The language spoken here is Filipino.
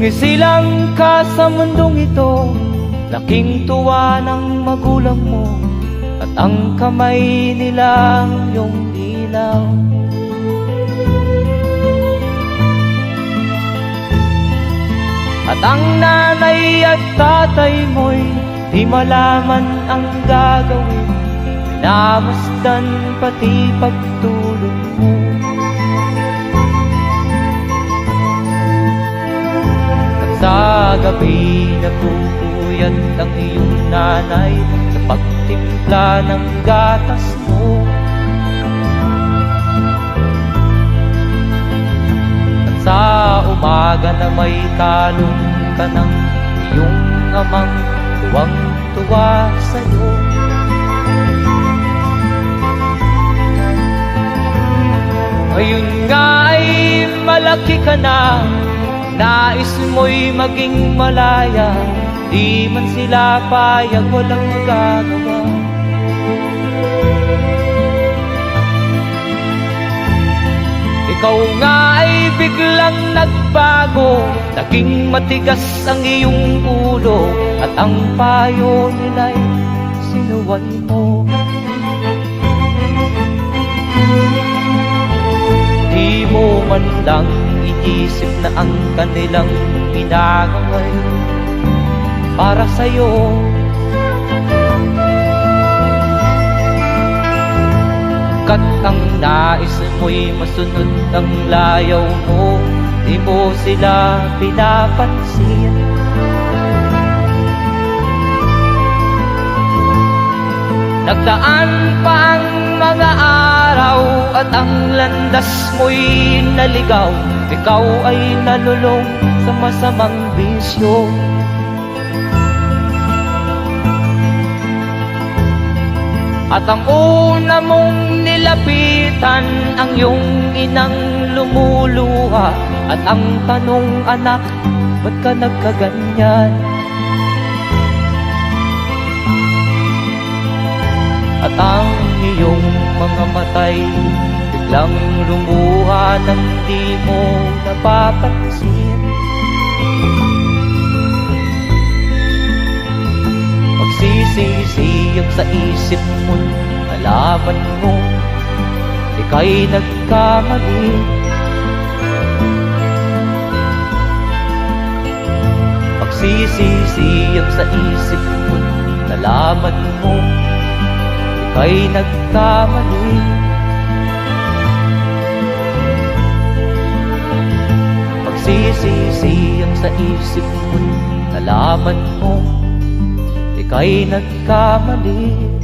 isilang ka sa mundong ito, laking tuwa ng magulang mo, at ang kamay nilang iyong ilaw. At ang nanay at tatay mo'y di malaman ang gagawin, namasdan pati pagtulog mo. At sa gabi nagpupuyat ang iyong nanay sa pagtimpla ng gatas mo. At sa umaga na may kalong ka ng iyong amang tuwang-tuwa sa'yo. Ngayon nga ay malaki ka na, nais mo'y maging malaya, di man sila payag, walang magagawa. Ikaw nga ay biglang nagbago, naging matigas ang iyong ulo, at ang payo nila'y sinuway mo. Di mo man lang iisip na ang kanilang ginagawa'y para sa'yo. Kat ang nais mo'y masunod ang layaw mo, di mo sila pinapansin. Nagdaan pa ang mga araw at ang landas mo'y naligaw, ikaw ay nalulong sa masamang bisyo. At ang una mong nilapitan ang iyong inang lumuluha, at ang tanong, anak, ba't ka nagkaganyan? At ang iyong mga matay biglang lumuha nang di mo napapansin. Magsisisiyag sa isip mo, nalaman mo ika'y nagkamali. Magsisisiyag sa isip mo, nalaman mo ika'y nagkamali. Magsisisiyag sa isip mo, nalaman mo ika'y nagkamali.